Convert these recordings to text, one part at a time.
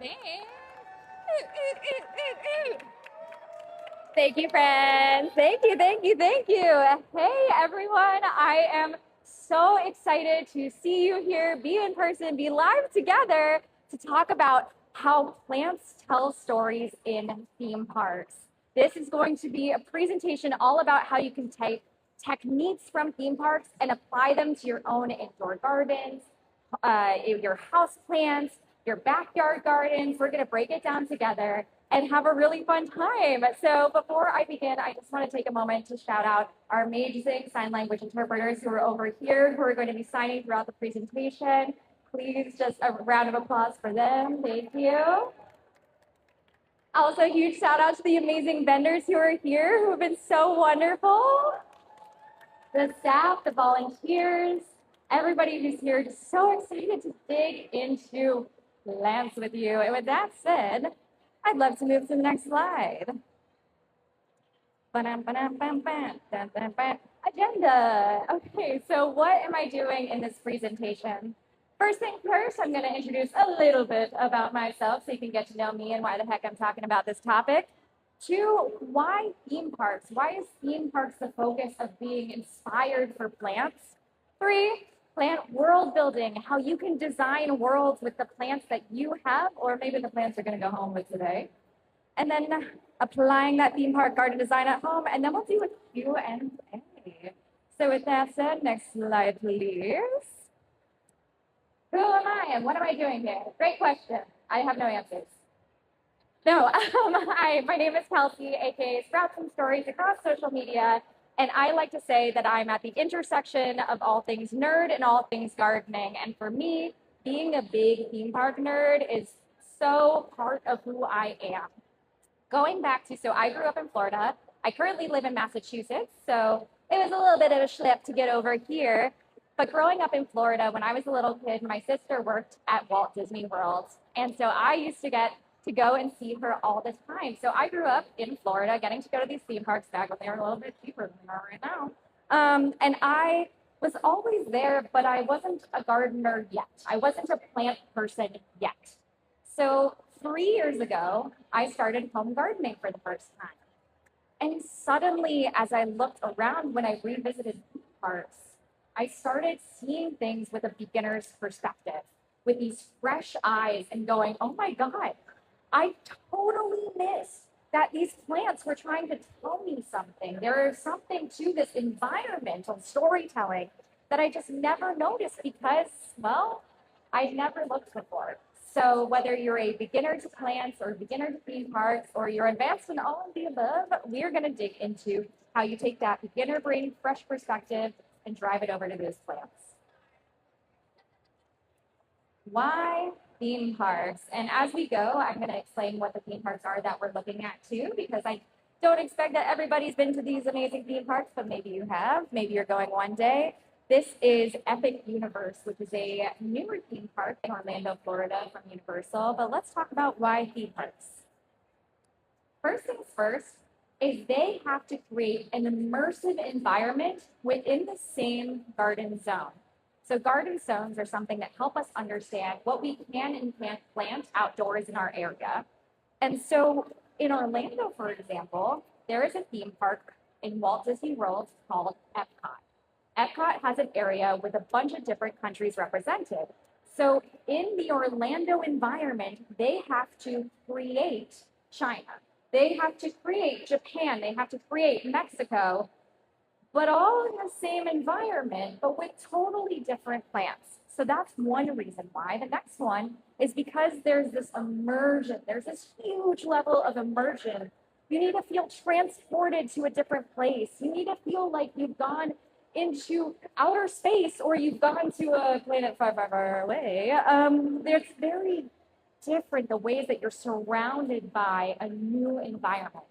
Thanks. Thank you, friends. Thank you, thank you, thank you. Hey, everyone. I am so excited to see you here, be in person, be live together to talk about how plants tell stories in theme parks. This is going to be a presentation all about how you can take techniques from theme parks and apply them to your own indoor gardens, your house plants, your backyard gardens. We're going to break it down together and have a really fun time. So before I begin, I just want to take a moment to shout out our amazing sign language interpreters who are over here, who are going to be signing throughout the presentation. Please, just a round of applause for them. Thank you. Also, a huge shout out to the amazing vendors who are here, who have been so wonderful. The staff, the volunteers, everybody who's here, just so excited to dig into plants with you. And with that said, I'd love to move to the next slide. Agenda. Okay, so what am I doing in this presentation? First thing first, I'm going to introduce a little bit about myself so you can get to know me and why the heck I'm talking about this topic. Two, why theme parks? Why is theme parks the focus of being inspired for plants? Three, plant world building, how you can design worlds with the plants that you have, or maybe the plants you're going to go home with today. And then applying that theme park garden design at home, and then we'll do a Q&A. So with that said, next slide, please. Who am I and what am I doing here? Great question. I have no answers. No, my name is Kelsey, aka Sprouts and Stories across social media, and I like to say that I'm at the intersection of all things nerd and all things gardening. And for me, being a big theme park nerd is so part of who I am. Going back to, so I grew up in Florida. I currently live in Massachusetts, so it was a little bit of a schlep to get over here. But growing up in Florida, when I was a little kid, my sister worked at Walt Disney World. And so I used to get to go and see her all the time. So I grew up in Florida, getting to go to these theme parks back when they were a little bit cheaper than they are right now. And I was always there, but I wasn't a gardener yet. I wasn't a plant person yet. So 3 years ago, I started home gardening for the first time. And suddenly, as I looked around when I revisited theme parks, I started seeing things with a beginner's perspective, with these fresh eyes and going, oh my God, I totally missed that these plants were trying to tell me something. There is something to this environmental storytelling that I just never noticed because, well, I'd never looked before. So whether you're a beginner to plants or a beginner to theme parks or you're advanced in all of the above, we're going to dig into how you take that beginner brain, fresh perspective, and drive it over to those plants. Why theme parks? And as we go, I'm going to explain what the theme parks are that we're looking at too, because I don't expect that everybody's been to these amazing theme parks, but maybe you have. Maybe you're going one day. This is Epic Universe, which is a newer theme park in Orlando, Florida from Universal. But let's talk about why theme parks. First things first is they have to create an immersive environment within the same garden zone. So garden zones are something that help us understand what we can and can't plant outdoors in our area. And so in Orlando, for example, there is a theme park in Walt Disney World called Epcot. Epcot has an area with a bunch of different countries represented. So in the Orlando environment, they have to create China. They have to create Japan. They have to create Mexico, but all in the same environment, but with totally different plants. So that's one reason why. The next one is because there's this immersion. There's this huge level of immersion. You need to feel transported to a different place. You need to feel like you've gone into outer space or you've gone to a planet far, far, far away. There's very different the ways that you're surrounded by a new environment.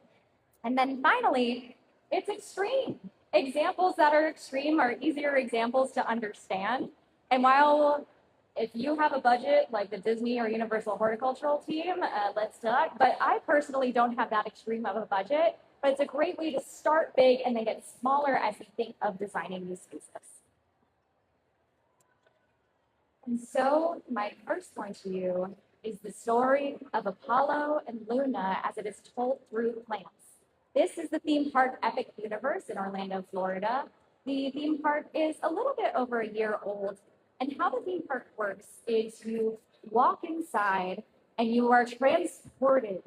And then finally, it's extreme. Examples that are extreme are easier examples to understand. And while if you have a budget like the Disney or Universal horticultural team, let's talk. But I personally don't have that extreme of a budget, but it's a great way to start big and then get smaller as you think of designing new spaces. And so my first point to you is the story of Apollo and Luna as it is told through plants. This is the theme park Epic Universe in Orlando, Florida. The theme park is a little bit over a year old. And how the theme park works is you walk inside and you are transported.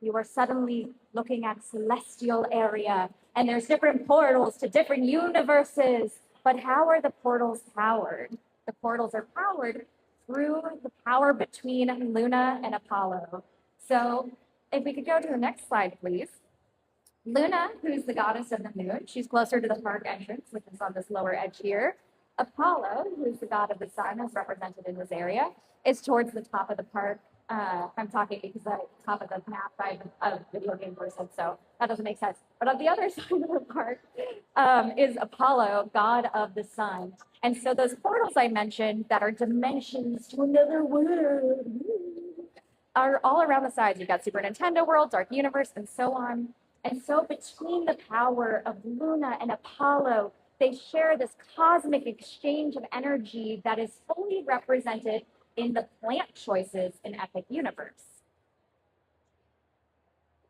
You are suddenly looking at a celestial area, and there's different portals to different universes. But how are the portals powered? The portals are powered through the power between Luna and Apollo. So if we could go to the next slide, please. Luna, who's the goddess of the moon, she's closer to the park entrance, which is on this lower edge here. Apollo, who's the god of the sun, is represented in this area, is towards the top of the park. I'm talking because the top of the map, I'm a video game person, so that doesn't make sense. But on the other side of the park is Apollo, god of the sun. And so those portals I mentioned that are dimensions to another world are all around the sides. You've got Super Nintendo World, Dark Universe, and so on. And so between the power of Luna and Apollo, they share this cosmic exchange of energy that is fully represented in the plant choices in Epic Universe.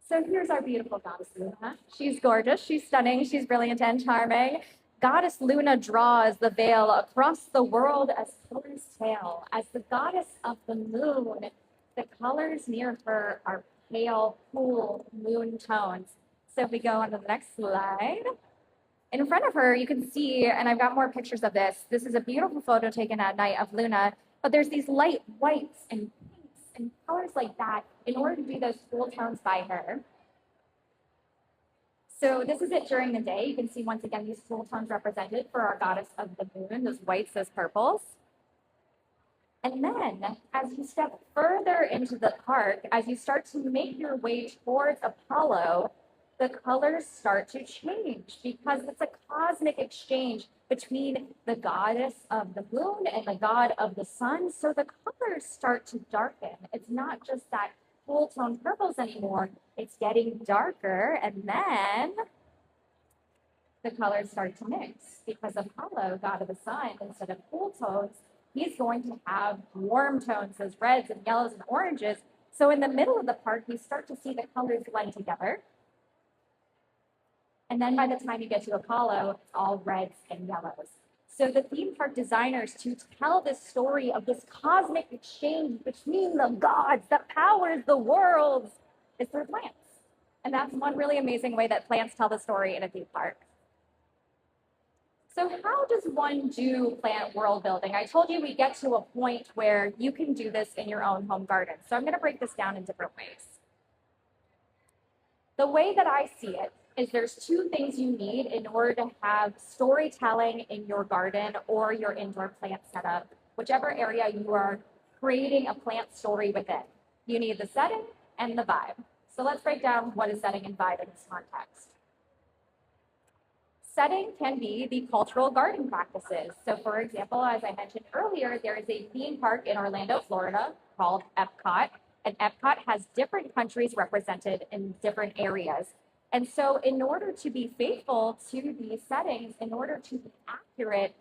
So here's our beautiful goddess Luna. She's gorgeous, she's stunning, she's brilliant and charming. Goddess Luna draws the veil across the world as Pillar's tale. As the goddess of the moon, the colors near her are pale, cool moon tones. So if we go on to the next slide, in front of her, you can see, and I've got more pictures of this. This is a beautiful photo taken at night of Luna, but there's these light whites and pinks and colors like that in order to do those cool tones by her. So this is it during the day. You can see once again these cool tones represented for our goddess of the moon, those whites, those purples. And then as you step further into the park, as you start to make your way towards Apollo, the colors start to change because it's a cosmic exchange between the goddess of the moon and the god of the sun. So the colors start to darken. It's not just that cool tone purples anymore. It's getting darker, and then the colors start to mix because Apollo, god of the sun, instead of cool tones, he's going to have warm tones, those reds and yellows and oranges. So in the middle of the park, you start to see the colors blend together. And then by the time you get to Apollo, it's all reds and yellows. So the theme park designers, to tell this story of this cosmic exchange between the gods that powers the world, is through plants. And that's one really amazing way that plants tell the story in a theme park. So how does one do plant world building? I told you we get to a point where you can do this in your own home garden. So I'm going to break this down in different ways. The way that I see it is there's two things you need in order to have storytelling in your garden or your indoor plant setup, whichever area you are creating a plant story within. You need the setting and the vibe. So let's break down what is setting and vibe in this context. Setting can be the cultural garden practices. So for example, as I mentioned earlier, there is a theme park in Orlando, Florida called Epcot, and Epcot has different countries represented in different areas. And so in order to be faithful to these settings, in order to be accurate,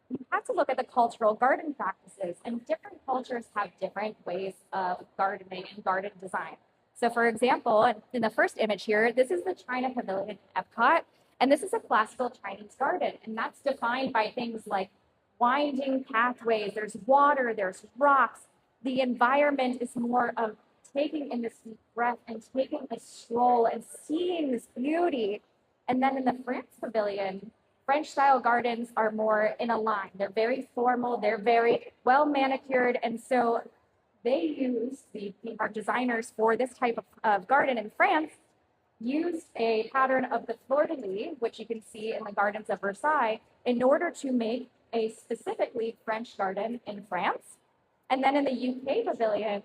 you have to look at the cultural garden practices, and different cultures have different ways of gardening and garden design. So for example, in the first image here, this is the China Pavilion at Epcot, and this is a classical Chinese garden, and that's defined by things like winding pathways, there's water, there's rocks. The environment is more of taking in this deep breath and taking a stroll and seeing this beauty. And then in the France Pavilion, French style gardens are more in a line. They're very formal, they're very well manicured. And so they use, the park designers for this type of garden in France, used a pattern of the fleur-de-lis, which you can see in the gardens of Versailles, in order to make a specifically French garden in France. And then in the UK Pavilion,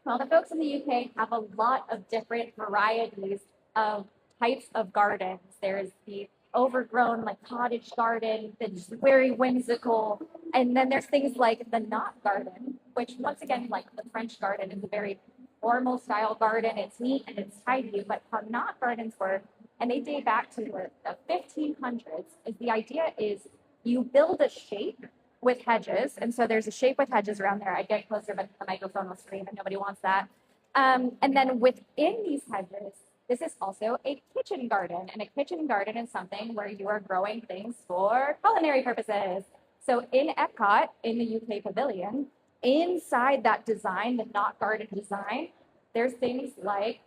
well, the folks in the UK have a lot of different varieties of types of gardens. There's the overgrown like cottage garden that's very whimsical. And then there's things like the knot garden, which once again, like the French garden, is a very formal style garden. It's neat and it's tidy, but how knot gardens work, and they date back to the 1500s, is the idea is you build a shape with hedges. And so there's a shape with hedges around there. I'd get closer, but the microphone will scream and nobody wants that. And then within these hedges, this is also a kitchen garden. And a kitchen garden is something where you are growing things for culinary purposes. So in Epcot, in the UK Pavilion, inside that design, the Not Garden design, there's things like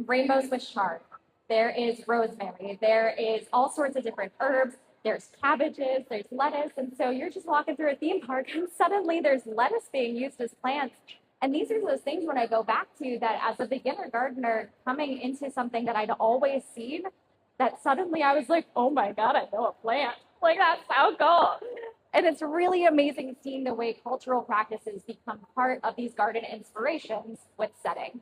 rainbow Swiss chard. There is rosemary. There is all sorts of different herbs. There's cabbages, there's lettuce. And so you're just walking through a theme park and suddenly there's lettuce being used as plants. And these are those things when I go back to that as a beginner gardener coming into something that I'd always seen, that suddenly I was like, oh my God, I know a plant. Like, that's so cool. And it's really amazing seeing the way cultural practices become part of these garden inspirations with setting.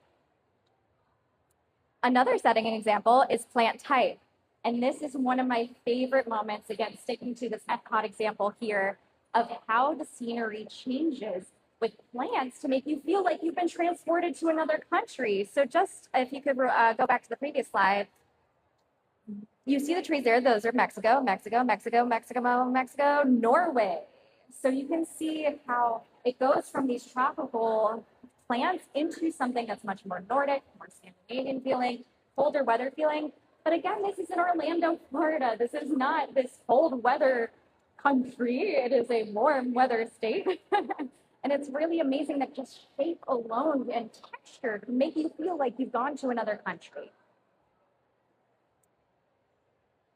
Another setting example is plant type. And this is one of my favorite moments, again, sticking to this Epcot example here, of how the scenery changes with plants to make you feel like you've been transported to another country. So just if you could go back to the previous slide, you see the trees there. Those are Mexico, Mexico, Mexico, Mexico, Mexico, Norway. So you can see how it goes from these tropical plants into something that's much more Nordic, more Scandinavian feeling, colder weather feeling. But again, this is in Orlando, Florida. This is not this cold weather country. It is a warm weather state. And it's really amazing that just shape alone and texture can make you feel like you've gone to another country.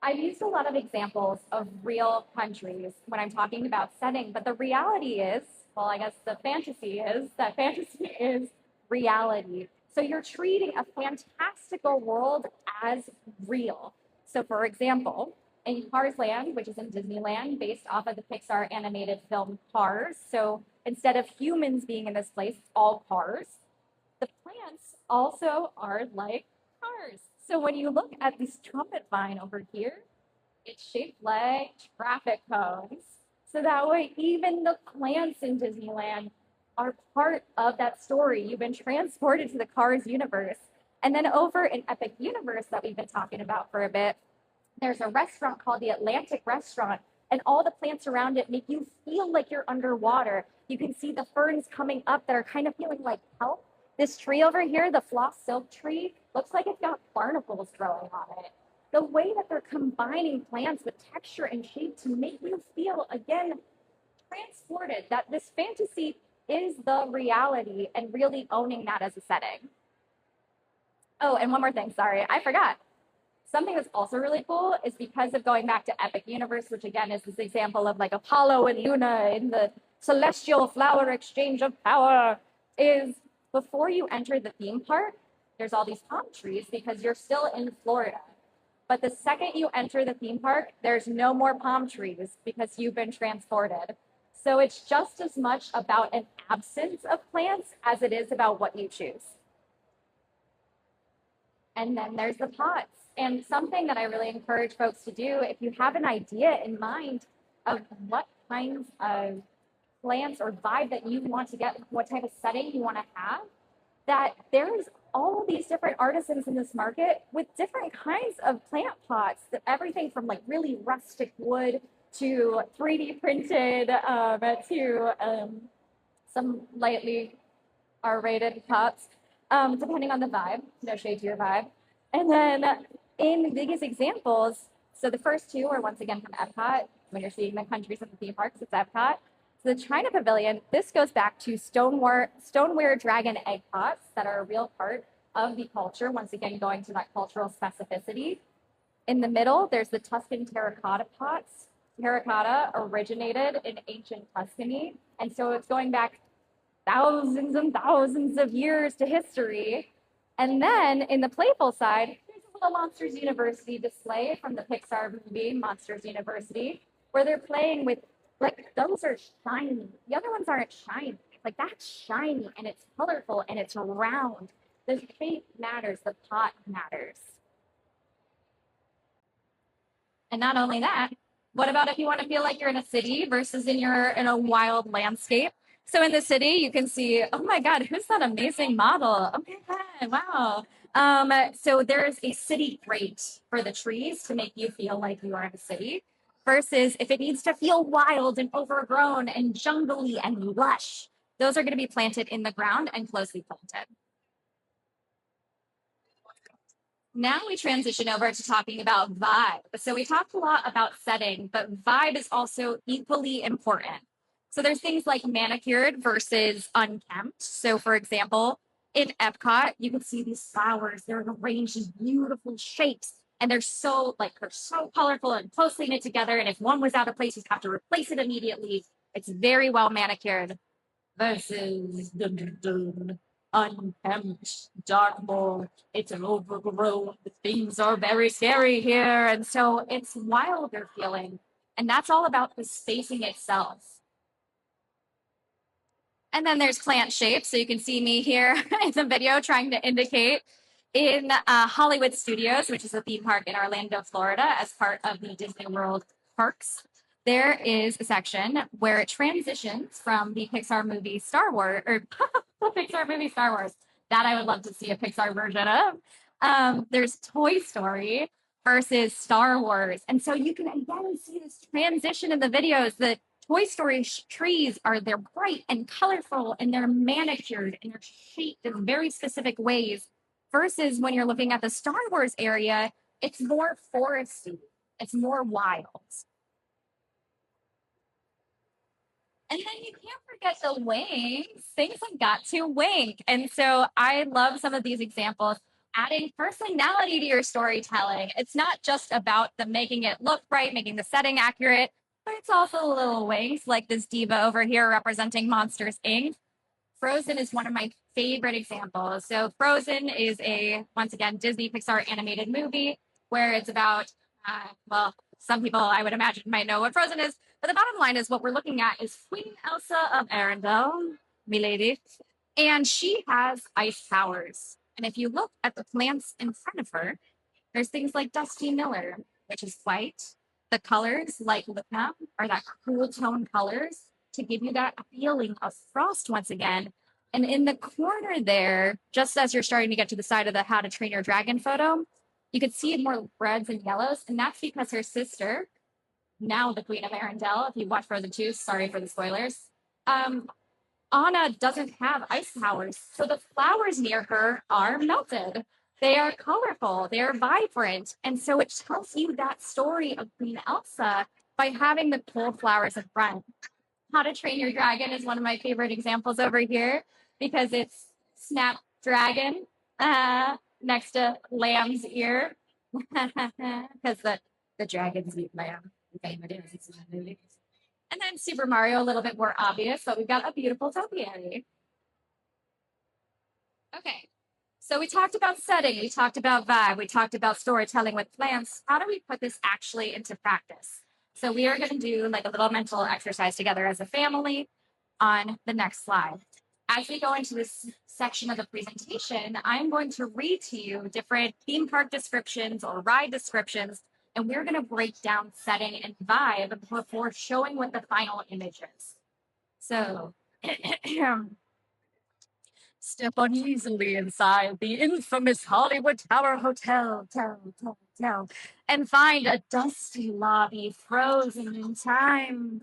I've used a lot of examples of real countries when I'm talking about setting, but the reality is, well, I guess the fantasy is that fantasy is reality. So you're treating a fantastical world as real. So for example, in Cars Land, which is in Disneyland, based off of the Pixar animated film Cars. So instead of humans being in this place, it's all cars. The plants also are like cars. So when you look at this trumpet vine over here, it's shaped like traffic cones. So that way, even the plants in Disneyland are part of that story. You've been transported to the Cars universe. And then over in Epic Universe that we've been talking about for a bit, there's a restaurant called the Atlantic Restaurant, and all the plants around it make you feel like you're underwater. You can see the ferns coming up that are kind of feeling like kelp. This tree over here, the floss silk tree, looks like it's got barnacles growing on it. The way that they're combining plants with texture and shape to make you feel, again, transported, that this fantasy is the reality, and really owning that as a setting. Oh, and one more thing, sorry, I forgot. Something that's also really cool is because of going back to Epic Universe, which again is this example of like Apollo and Luna in the celestial flower exchange of power, is before you enter the theme park, there's all these palm trees because you're still in Florida. But the second you enter the theme park, there's no more palm trees because you've been transported. So it's just as much about an absence of plants as it is about what you choose. And then there's the pots. And something that I really encourage folks to do, if you have an idea in mind of what kinds of plants or vibe that you want to get, what type of setting you want to have, that there's all these different artisans in this market with different kinds of plant pots, that everything from like really rustic wood to 3D printed to some lightly R-rated pots, depending on the vibe, no shade to your vibe. And then in these examples, so the first two are once again from Epcot. When you're seeing the countries and the theme parks, it's Epcot. So the China Pavilion, this goes back to stoneware dragon egg pots that are a real part of the culture, once again going to that cultural specificity. In the middle, there's the Tuscan terracotta pots. Terracotta originated in ancient Tuscany, and so it's going back thousands and thousands of years to history. And then in the playful side, there's a little Monsters University display from the Pixar movie Monsters University, where they're playing with, like, those are shiny. The other ones aren't shiny. Like, that's shiny, and it's colorful, and it's round. The shape matters, the pot matters. And not only that, what about if you want to feel like you're in a city versus in a wild landscape? So in the city, you can see, oh my God, who's that amazing model? Oh my God, wow. So there's a city grate for the trees to make you feel like you are in a city. versus if it needs to feel wild and overgrown and jungly and lush. Those are going to be planted in the ground and closely planted. Now we transition over to talking about vibe. So we talked a lot about setting, but vibe is also equally important. So there's things like manicured versus unkempt. So for example, in Epcot, you can see these flowers. They're arranged in beautiful shapes, and they're so colorful and closely knit together. And if one was out of place, you have to replace it immediately. It's very well manicured versus unkempt, dark mold. It's an overgrown. Things are very scary here. And so it's wilder feeling. And that's all about the spacing itself. And then there's plant shapes. So you can see me here in the video trying to indicate in Hollywood Studios, which is a theme park in Orlando, Florida, as part of the Disney World parks. There is a section where it transitions from the Pixar movie Star Wars, or the Pixar movie Star Wars, that I would love to see a Pixar version of. There's Toy Story versus Star Wars. And so you can again see this transition in the videos. The Toy Story trees they're bright and colorful and they're manicured and they're shaped in very specific ways. Versus when you're looking at the Star Wars area, it's more foresty, it's more wild. And then you can't forget the wings. Things have got to wink. And so I love some of these examples, adding personality to your storytelling. It's not just about the making it look right, making the setting accurate, but it's also little winks like this diva over here representing Monsters, Inc. Frozen is one of my favorite examples. So Frozen is once again, Disney Pixar animated movie where it's about, some people I would imagine might know what Frozen is, but the bottom line is what we're looking at is Queen Elsa of Arendelle, milady, and she has ice powers. And if you look at the plants in front of her, there's things like Dusty Miller, which is white. The colors like Luna are that cool tone colors to give you that feeling of frost once again. And in the corner there, just as you're starting to get to the side of the How to Train Your Dragon photo, you could see more reds and yellows. And that's because her sister, now the Queen of Arendelle, if you watch Frozen 2, sorry for the spoilers, Anna doesn't have ice powers. So the flowers near her are melted. They are colorful, they are vibrant. And so it tells you that story of Queen Elsa by having the cool flowers in front. How to Train Your Dragon is one of my favorite examples over here because it's Snapdragon next to lamb's ear because the dragons eat lamb. Okay, it's in the movie. And then Super Mario, a little bit more obvious, but we've got a beautiful topiary. Okay, so we talked about setting, we talked about vibe, we talked about storytelling with plants. How do we put this actually into practice? So we are going to do like a little mental exercise together as a family on the next slide. As we go into this section of the presentation, I'm going to read to you different theme park descriptions or ride descriptions, and we're going to break down setting and vibe before showing what the final image is. So step uneasily inside the infamous Hollywood Tower Hotel, and find a dusty lobby frozen in time.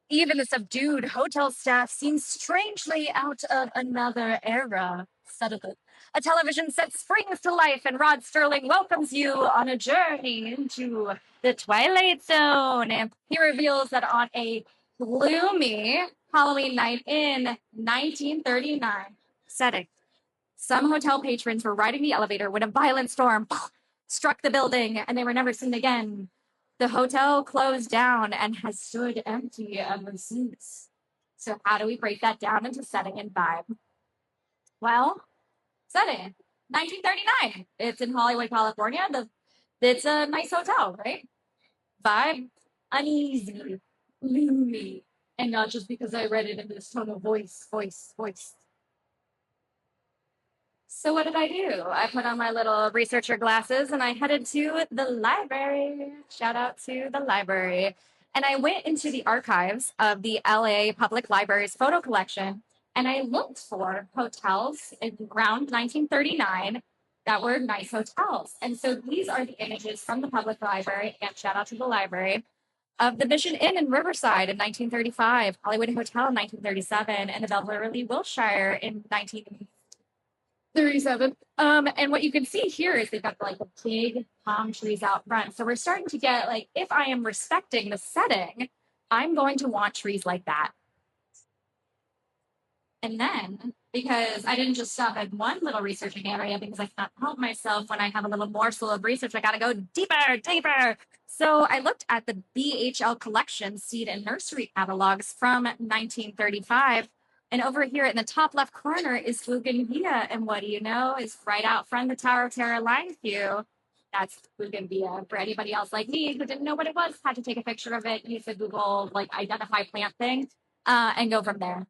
Even the subdued hotel staff seems strangely out of another era. Suddenly, a television set springs to life, and Rod Sterling welcomes you on a journey into the Twilight Zone. And he reveals that on a gloomy Halloween night in 1939 setting, some hotel patrons were riding the elevator when a violent storm struck the building, and they were never seen again. The hotel closed down and has stood empty ever since. So how do we break that down into setting and vibe? Well, setting, 1939. It's in Hollywood, California. It's a nice hotel, right? Vibe, uneasy, gloomy. And not just because I read it in this tone of voice. So what did I do? I put on my little researcher glasses and I headed to the library. Shout out to the library. And I went into the archives of the LA Public Library's photo collection and I looked for hotels in around 1939 that were nice hotels. And so these are the images from the public library, and shout out to the library, of the Mission Inn in Riverside in 1935, Hollywood Hotel in 1937, and the Beverly Wilshire in 1937. And what you can see here is they've got like the big palm trees out front. So we're starting to get like, if I am respecting the setting, I'm going to want trees like that. And then, because I didn't just stop at one little researching area, because I can't help myself when I have a little morsel of research, I got to go deeper, deeper. So I looked at the BHL collection seed and nursery catalogs from 1935. And over here in the top left corner is Bougainvillea. And what do you know? Is right out front of the Tower of Terror line view. That's Bougainvillea. For anybody else like me who didn't know what it was, had to take a picture of it, use the Google like identify plant thing, and go from there.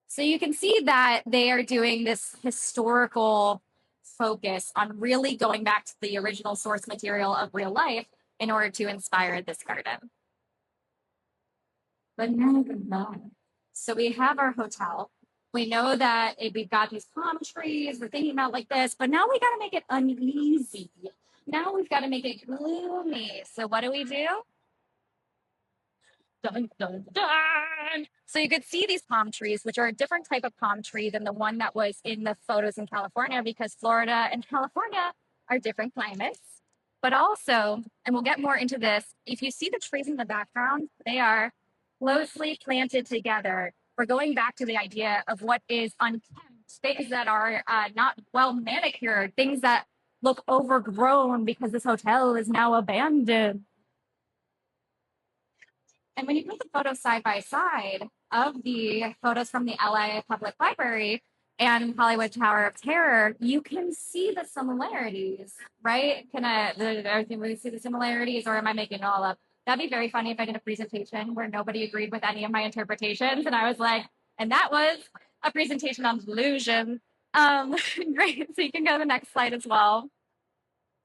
So you can see that they are doing this historical focus on really going back to the original source material of real life in order to inspire this garden. But no. So we have our hotel. We know that we've got these palm trees. We're thinking about like this, but now we got to make it uneasy. Now we've got to make it gloomy. So what do? Dun, dun, dun. So you could see these palm trees, which are a different type of palm tree than the one that was in the photos in California, because Florida and California are different climates. But also, and we'll get more into this, if you see the trees in the background, they are closely planted together. We're going back to the idea of what is unkempt, things that are not well manicured, things that look overgrown because this hotel is now abandoned. And when you put the photos side by side of the photos from the LA Public Library and Hollywood Tower of Terror, you can see the similarities, right? Can we see the similarities, or am I making it all up? That'd be very funny if I did a presentation where nobody agreed with any of my interpretations, and I was like, and that was a presentation on delusion. Great. So you can go to the next slide as well.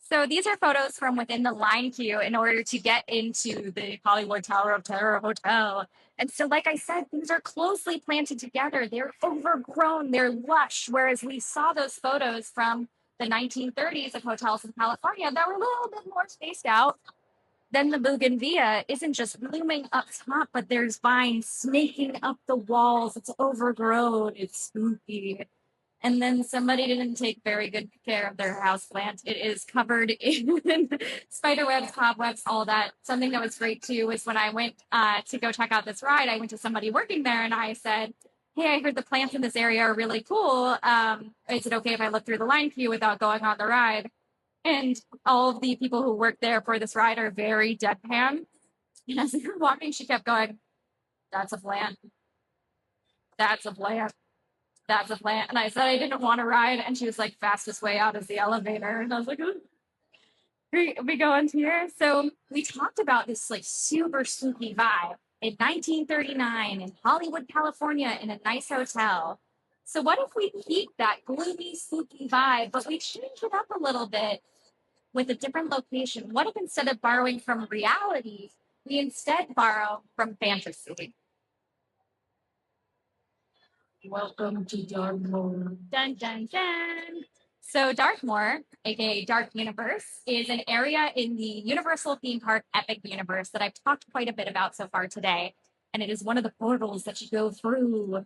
So these are photos from within the line queue in order to get into the Hollywood Tower of Terror Hotel. And so, like I said, things are closely planted together. They're overgrown, they're lush. Whereas we saw those photos from the 1930s of hotels in California that were a little bit more spaced out. Then the Bougainvillea isn't just blooming up top, but there's vines snaking up the walls. It's overgrown, it's spooky. And then somebody didn't take very good care of their houseplant. It is covered in spider webs, cobwebs, all that. Something that was great too was when I went to go check out this ride, I went to somebody working there and I said, hey, I heard the plants in this area are really cool. Is it okay if I look through the line queue without going on the ride? And all of the people who work there for this ride are very deadpan. And as we were walking, she kept going, that's a plant. That's a plant. That's a plant. And I said I didn't want to ride. And she was like, fastest way out is the elevator. And I was like, oh. We go into here. So we talked about this like super spooky vibe in 1939 in Hollywood, California, in a nice hotel. So what if we keep that gloomy, spooky vibe, but we change it up a little bit with a different location? What if instead of borrowing from reality, we instead borrow from fantasy? Welcome to Darkmoor. Dun, dun, dun. So Darkmoor, aka Dark Universe, is an area in the Universal theme park Epic Universe that I've talked quite a bit about so far today. And it is one of the portals that you go through.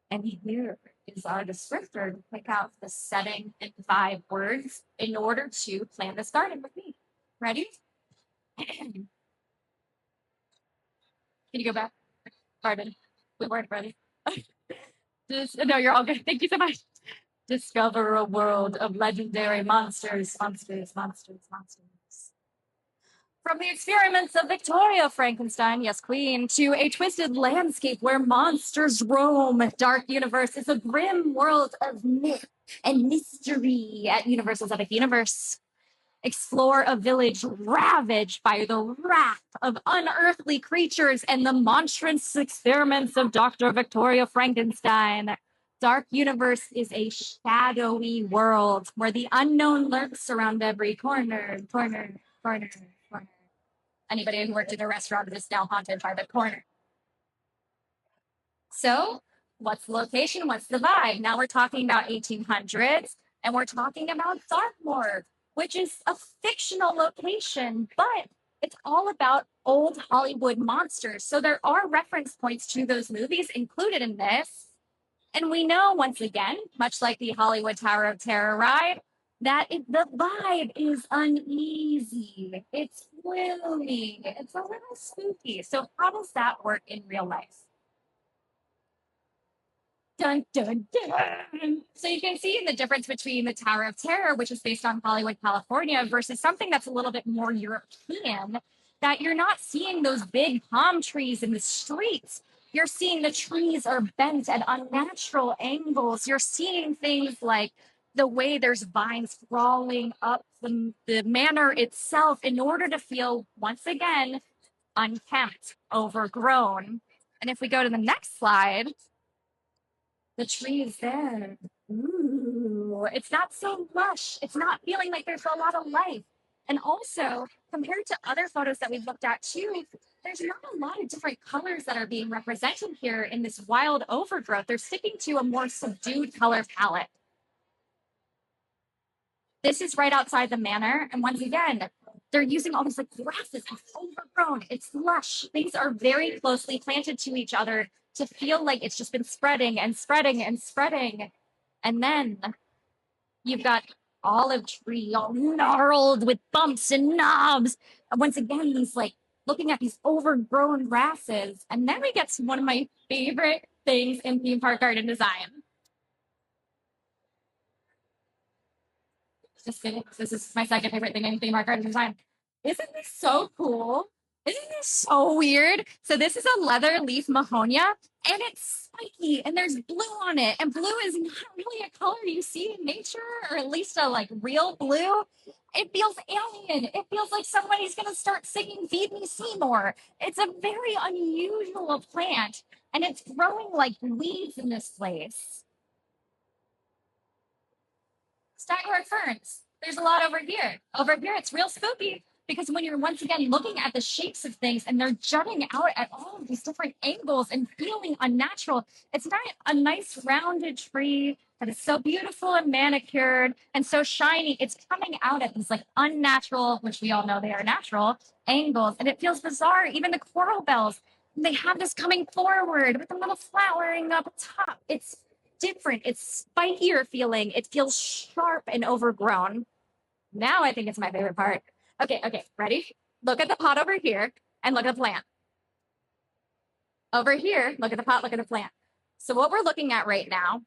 And here is our descriptor to pick out the setting and 5 words in order to plan this garden with me. Ready? Can you go back? Pardon. We weren't ready. No, you're all good. Thank you so much. Discover a world of legendary monsters. From the experiments of Victoria Frankenstein, yes, queen, to a twisted landscape where monsters roam, Dark Universe is a grim world of myth and mystery at Universal's Epic Universe. Explore a village ravaged by the wrath of unearthly creatures and the monstrous experiments of Dr. Victoria Frankenstein. Dark Universe is a shadowy world where the unknown lurks around every corner. Anybody who worked in a restaurant is now haunted by the corner. So, what's the location? What's the vibe? Now we're talking about 1800s. And we're talking about Dartmoor, which is a fictional location, but it's all about old Hollywood monsters. So there are reference points to those movies included in this. And we know, once again, much like the Hollywood Tower of Terror ride, that the vibe is uneasy. It's gloomy. It's a little spooky. So, how does that work in real life? Dun, dun, dun. So you can see the difference between the Tower of Terror, which is based on Hollywood, California, versus something that's a little bit more European, that you're not seeing those big palm trees in the streets. You're seeing the trees are bent at unnatural angles. You're seeing things like the way there's vines crawling up the manor itself in order to feel, once again, unkempt, overgrown. And if we go to the next slide, the tree is there. Ooh, it's not so lush. It's not feeling like there's a lot of life. And also, compared to other photos that we've looked at too, there's not a lot of different colors that are being represented here in this wild overgrowth. They're sticking to a more subdued color palette. This is right outside the manor. And once again, they're using all these like grasses. It's overgrown. It's lush. Things are very closely planted to each other to feel like it's just been spreading and spreading and spreading. And then you've got olive tree all gnarled with bumps and knobs. And once again, these like looking at these overgrown grasses. And then we get to one of my favorite things in theme park garden design. Just kidding. This is my second favorite thing in theme park garden design. Isn't this so cool? Isn't this so weird? So this is a leather leaf mahonia, and it's spiky, and there's blue on it. And blue is not really a color you see in nature, or at least a like real blue. It feels alien. It feels like somebody's gonna start singing "Feed Me Seymour." It's a very unusual plant, and it's growing like weeds in this place. Stagwork ferns. There's a lot over here. Over here, it's real spooky because when you're once again looking at the shapes of things and they're jutting out at all of these different angles and feeling unnatural, it's not a nice rounded tree that is so beautiful and manicured and so shiny. It's coming out at these like unnatural, which we all know they are natural angles, and it feels bizarre. Even the coral bells, they have this coming forward with a little flowering up top. It's different. It's spikier feeling. It feels sharp and overgrown. Now I think it's my favorite part. Okay, ready? Look at the pot over here and look at the plant. Over here, look at the pot, look at the plant. So what we're looking at right now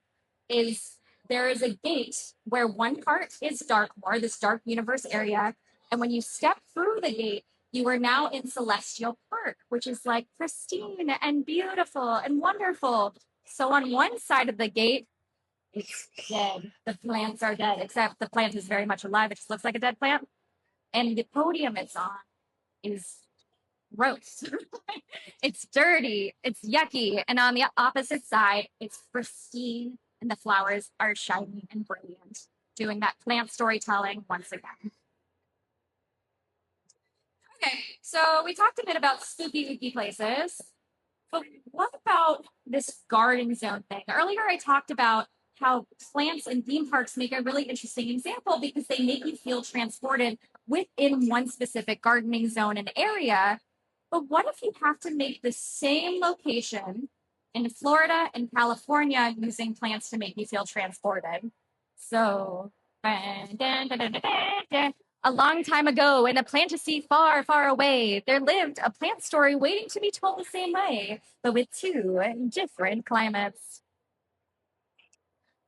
is there is a gate where one part is Darkmoor, this dark universe area. And when you step through the gate, you are now in Celestial Park, which is like pristine and beautiful and wonderful. So on one side of the gate, it's dead. The plants are dead, except the plant is very much alive. It just looks like a dead plant. And the podium it's on is gross. It's dirty. It's yucky. And on the opposite side, it's pristine and the flowers are shiny and brilliant, doing that plant storytelling once again. Okay, so we talked a bit about spooky, ooky places. But what about this garden zone thing? Earlier, I talked about how plants and theme parks make a really interesting example because they make you feel transported within one specific gardening zone and area. But what if you have to make the same location in Florida and California using plants to make you feel transported? So, a long time ago, in a fantasy far, far away, there lived a plant story waiting to be told the same way, but with two different climates.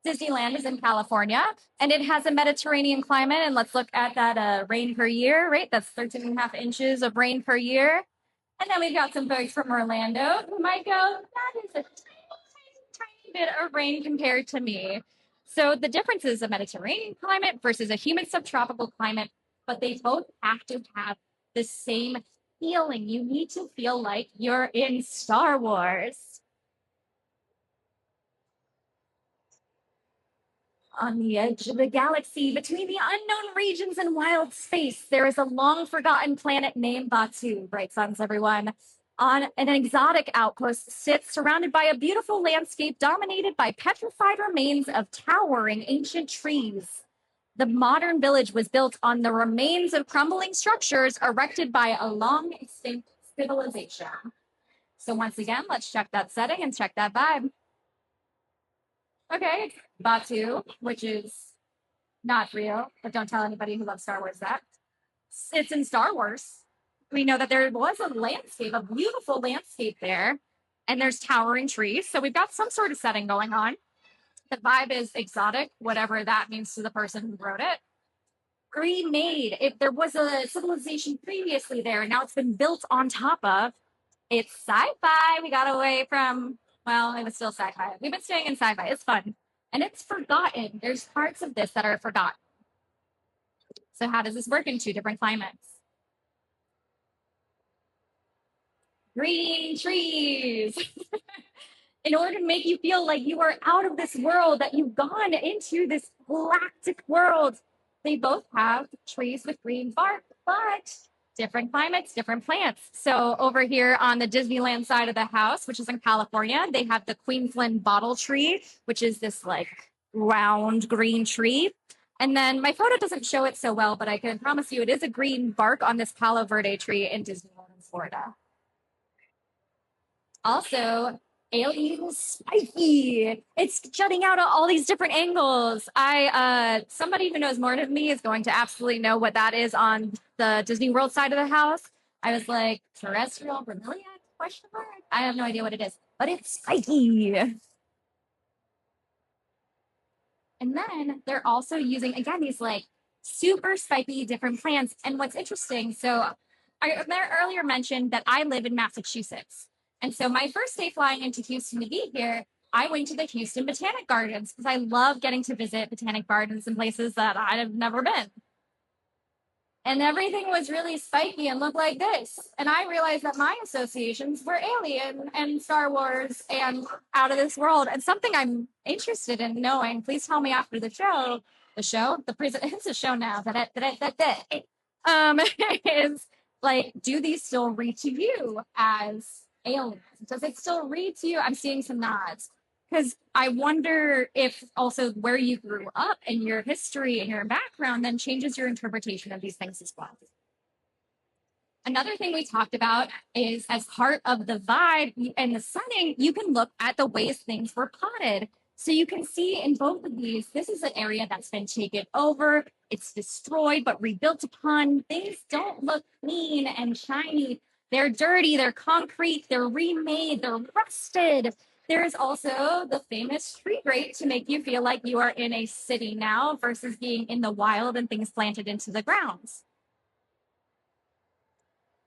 Disneyland is in California, and it has a Mediterranean climate. And let's look at that rain per year, right? That's 13.5 inches of rain per year. And then we've got some folks from Orlando who might go, that is a tiny bit of rain compared to me. So the difference is a Mediterranean climate versus a humid subtropical climate, but they both have to have the same feeling. You need to feel like you're in Star Wars. On the edge of the galaxy, between the unknown regions and wild space, there is a long forgotten planet named Batu. Bright suns, everyone. on an exotic outpost sits surrounded by a beautiful landscape dominated by petrified remains of towering ancient trees. The modern village was built on the remains of crumbling structures erected by a long extinct civilization. So once again, let's check that setting and check that vibe. Okay, Batu, which is not real, but don't tell anybody who loves Star Wars that. It's in Star Wars. We know that there was a landscape, a beautiful landscape there, and there's towering trees. So we've got some sort of setting going on. The vibe is exotic, whatever that means to the person who wrote it. Remade. If there was a civilization previously there, and now it's been built on top of, it's sci-fi. We got away from, well, it was still sci-fi. We've been staying in sci-fi. It's fun. And it's forgotten. There's parts of this that are forgotten. So how does this work in two different climates? Green trees. In order to make you feel like you are out of this world, that you've gone into this galactic world, they both have trees with green bark, but different climates, different plants. So over here on the Disneyland side of the house, which is in California, they have the Queensland bottle tree, which is this like round green tree. And then my photo doesn't show it so well, but I can promise you it is a green bark on this Palo Verde tree in Disneyland in Florida. Also, alien spiky. It's jutting out at all these different angles. Somebody who knows more than me is going to absolutely know what that is on the Disney World side of the house. I was like, terrestrial bromeliad? Question mark? I have no idea what it is, but it's spiky. And then they're also using, again, these like super spiky different plants. And what's interesting, so I earlier mentioned that I live in Massachusetts. And so my first day flying into Houston to be here, I went to the Houston Botanic Gardens because I love getting to visit botanic gardens in places that I've never been. And everything was really spiky and looked like this. And I realized that my associations were Alien and Star Wars and out of this world. And something I'm interested in knowing, please tell me after the show, it's a show now, is like, do these still read to you as aliens? Does it still read to you? I'm seeing some nods. Because I wonder if also where you grew up and your history and your background then changes your interpretation of these things as well. Another thing we talked about is as part of the vibe and the setting, you can look at the ways things were potted. So you can see in both of these, this is an area that's been taken over, it's destroyed, but rebuilt upon. Things don't look clean and shiny. They're dirty, they're concrete, they're remade, they're rusted. There's also the famous tree grate to make you feel like you are in a city now versus being in the wild and things planted into the grounds.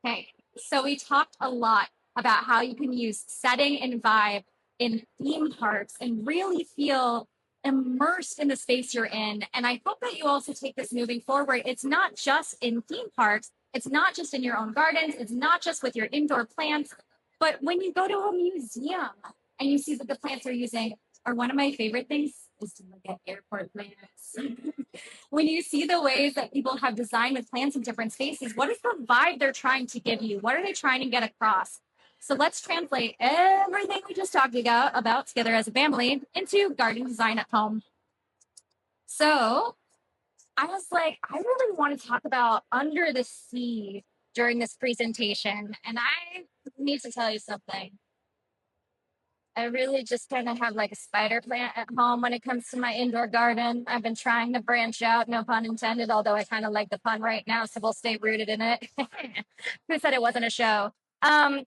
Okay, so we talked a lot about how you can use setting and vibe in theme parks and really feel immersed in the space you're in. And I hope that you also take this moving forward. It's not just in theme parks, it's not just in your own gardens, it's not just with your indoor plants, but when you go to a museum and you see that the plants are using, or one of my favorite things is to look at airport plants. When you see the ways that people have designed with plants in different spaces, what is the vibe they're trying to give you? What are they trying to get across? So let's translate everything we just talked about together as a family into garden design at home. So I was like, I really want to talk about under the sea during this presentation. And I need to tell you something. I really just kind of have like a spider plant at home when it comes to my indoor garden. I've been trying to branch out, no pun intended, although I kind of like the pun right now, so we'll stay rooted in it. Who said it wasn't a show? And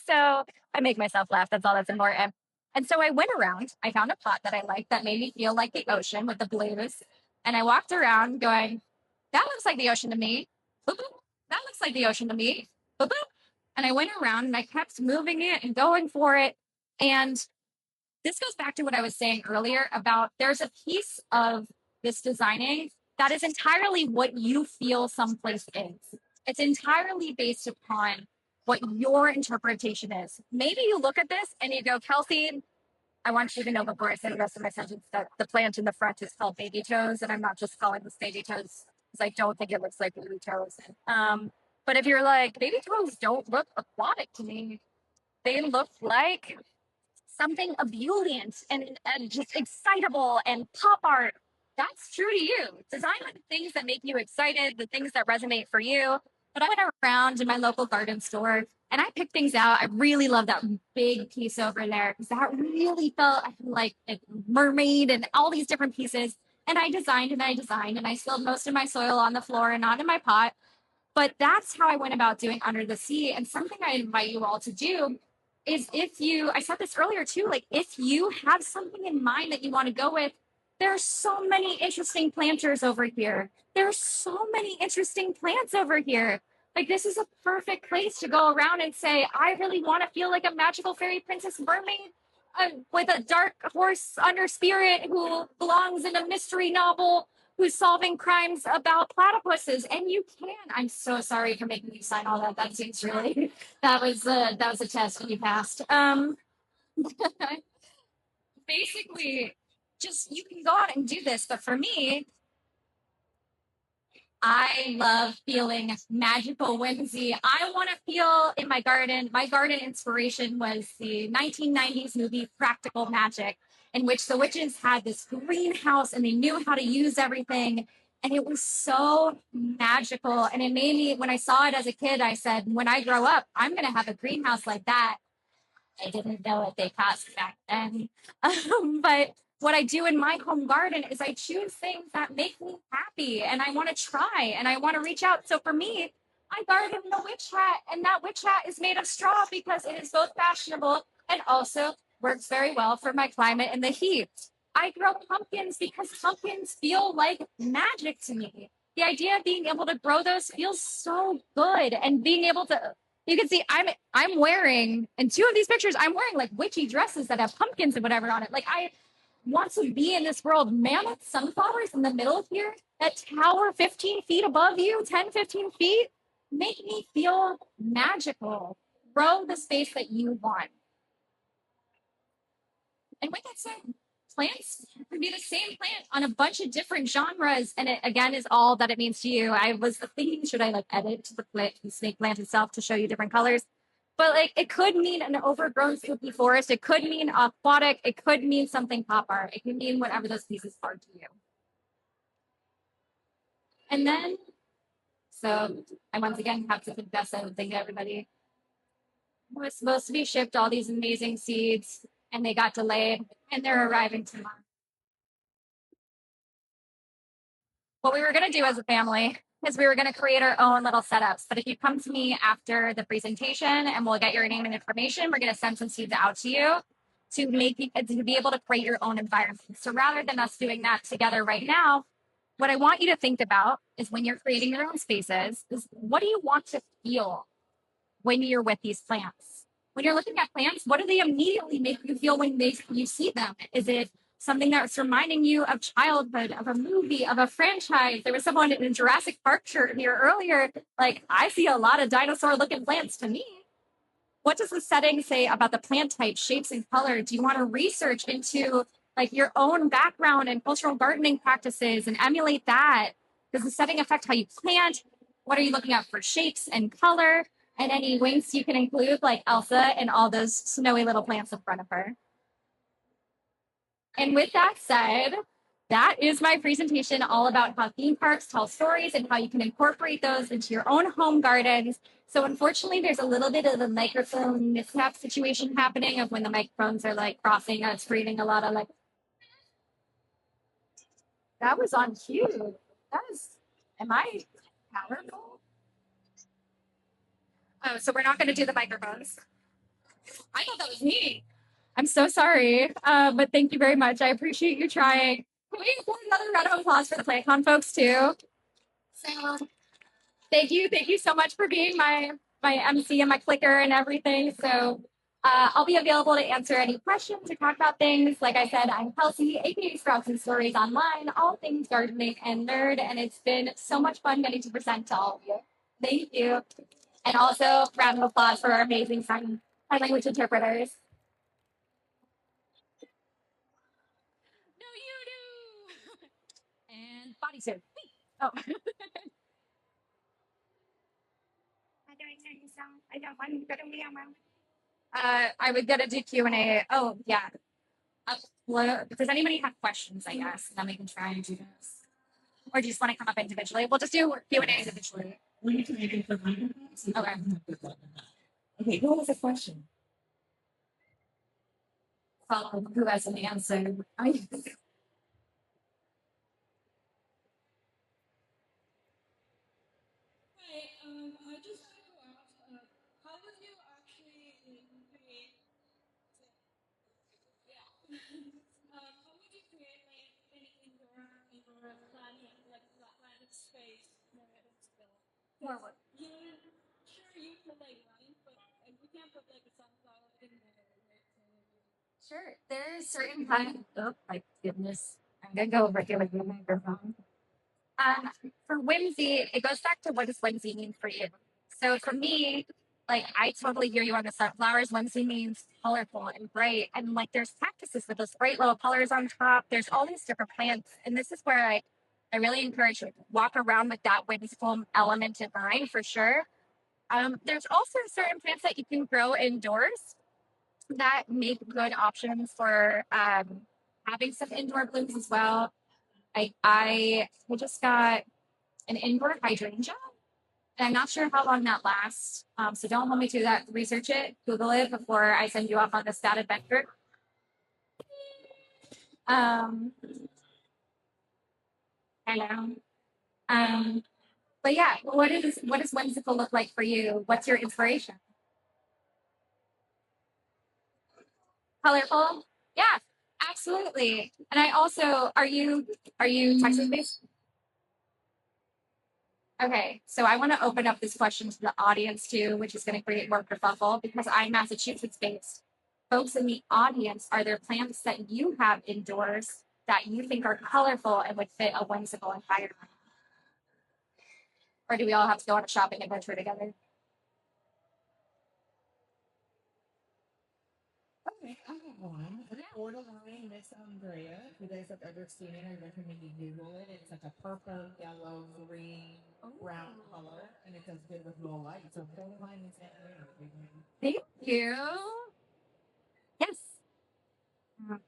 so I make myself laugh. That's all that's important. And so I went around. I found a pot that I liked that made me feel like the ocean with the blues. And I walked around going, that looks like the ocean to me. Boop, boop. That looks like the ocean to me. Boop, boop. And I went around and I kept moving it and going for it. And this goes back to what I was saying earlier about there's a piece of this designing that is entirely what you feel someplace is. It's entirely based upon what your interpretation is. Maybe you look at this and you go, Kelsey, I want you to know before I say the rest of my sentence that the plant in the front is called baby toes, and I'm not just calling this baby toes because I don't think it looks like baby toes. But if you're like, baby toads don't look aquatic to me, they look like something ebullient and just excitable and pop art. That's true to you. Design the things that make you excited, the things that resonate for you. But I went around in my local garden store and I picked things out. I really love that big piece over there because that really felt like a mermaid and all these different pieces. And I designed and I designed and I spilled most of my soil on the floor and not in my pot. But that's how I went about doing Under the Sea. And something I invite you all to do is if you, I said this earlier too, like if you have something in mind that you want to go with, there are so many interesting planters over here. There are so many interesting plants over here. Like this is a perfect place to go around and say, I really want to feel like a magical fairy princess mermaid with a dark horse under spirit who belongs in a mystery novel who's solving crimes about platypuses, and you can. I'm so sorry for making you sign all that. That seems really that was a test and you passed. Basically, just you can go out and do this, but for me, I love feeling magical, whimsy. I want to feel in my garden. My garden inspiration was the 1990s movie Practical Magic, in which the witches had this greenhouse and they knew how to use everything. And it was so magical. And it made me, when I saw it as a kid, I said, when I grow up, I'm going to have a greenhouse like that. I didn't know what they cost back then. But what I do in my home garden is I choose things that make me happy and I want to try and I want to reach out. So for me, I garden in a witch hat, and that witch hat is made of straw because it is both fashionable and also works very well for my climate and the heat. I grow pumpkins because pumpkins feel like magic to me. The idea of being able to grow those feels so good, and being able to, you can see I'm wearing in two of these pictures, I'm wearing like witchy dresses that have pumpkins and whatever on it. Like I want to be in this world. Mammoth sunflowers in the middle of here that tower 15 feet above you, 10, 15 feet, make me feel magical. Grow the space that you want. And with that said, plants can be the same plant on a bunch of different genres. And it again is all that it means to you. I was thinking, should I like edit the plant, the snake plant itself to show you different colors? But like it could mean an overgrown spooky forest. It could mean aquatic. It could mean something pop art. It could mean whatever those pieces are to you. And then, so I once again have to confess everything to everybody. I was supposed to be shipped all these amazing seeds and they got delayed and they're arriving tomorrow. What we were going to do as a family is we were going to create our own little setups. But if you come to me after the presentation and we'll get your name and information, we're going to send some seeds out to you to make you to be able to create your own environment. So rather than us doing that together right now, what I want you to think about is when you're creating your own spaces, is what do you want to feel when you're with these plants? When you're looking at plants, what do they immediately make you feel when you see them? Is it something that's reminding you of childhood, of a movie, of a franchise? There was someone in a Jurassic Park shirt here earlier. Like, I see a lot of dinosaur looking plants to me. What does the setting say about the plant type, shapes, and color? Do you want to research into like your own background and cultural gardening practices and emulate that? Does the setting affect how you plant? What are you looking at for shapes and color? And any winks you can include, like Elsa and all those snowy little plants in front of her. And with that said, that is my presentation all about how theme parks tell stories and how you can incorporate those into your own home gardens. So unfortunately, there's a little bit of a microphone mishap situation happening of when the microphones are like crossing, it's creating a lot of like, that was on cue. That is, am I powerful? Oh, so we're not going to do the microphones. I thought that was me. I'm so sorry, but thank you very much. I appreciate you trying. Can we get another round of applause for the PlantCon folks too? So thank you so much for being my MC and my clicker and everything. So I'll be available to answer any questions or talk about things. Like I said, I'm Kelsey, aka Sprouts and Stories Online, all things gardening and nerd, and it's been so much fun getting to present to all of you. Thank you. And also, round of applause for our amazing sign language interpreters. No, you do. And bodysuit. Oh. I would go to do Q&A. Oh, yeah. Does anybody have questions, I guess? And then we can try and do this. Or do you just want to come up individually? We'll just do Q&A individually. Okay. Okay, what was the question? Well, who has an answer? I just wanted to ask, how would you actually create, yeah, how would you create like an indoor planting, like planted space where it's built? Well, You, sure you could like run, but you can't put like a sunflower in there, right? sure. There's certain kind. Oh my goodness! I'm gonna go over here with the microphone. For whimsy, it goes back to what does whimsy mean for you? So for me, like I totally hear you on the sunflowers. Whimsy means colorful and bright, and like there's cactuses with those bright little colors on top. There's all these different plants, and this is where I really encourage you to walk around with that whimsical element in mind for sure. There's also certain plants that you can grow indoors that make good options for having some indoor blooms as well. I just got an indoor hydrangea, and I'm not sure how long that lasts. So don't hold me to that. Research it, Google it before I send you off on this sad adventure. Um, Hello. But yeah, what does whimsical look like for you? What's your inspiration? Colorful? Yeah, absolutely. And I also are you Texas based? Okay, so I want to open up this question to the audience too, which is going to create more kerfuffle because I'm Massachusetts based. Folks in the audience, are there plants that you have indoors that you think are colorful and would fit a whimsical environment? Or do we all have to go on a shopping adventure together? Okay, I have one. It's borderline Miss Andrea. If you guys have ever seen it, I recommend you Google it. It's like a purple, yellow, green, brown color, and it does good with low light. So borderline Miss Andrea. Thank you. Yes. I'm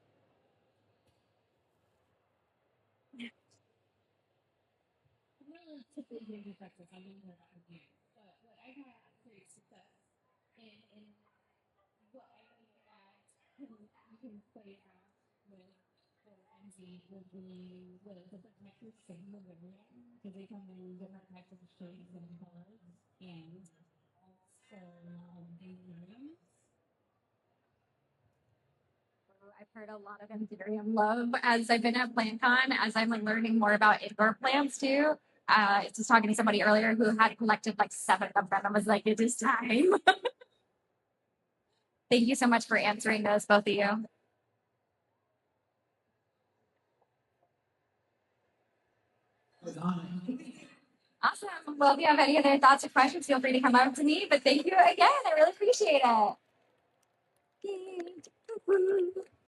not typically here in Texas. I live here about a year, but what I had great success in what I think that you can play around with for MZ would be the different types of things in the room because they come in different types of shades and colors and also daily. I've heard a lot of Ethereum love as I've been at PlantCon, as I'm like learning more about indoor plants too. I was just talking to somebody earlier who had collected like 7 of them. I was like, it is time. Thank you so much for answering those, both of you. Awesome. Well, if you have any other thoughts or questions, feel free to come up to me. But thank you again. I really appreciate it. Yay.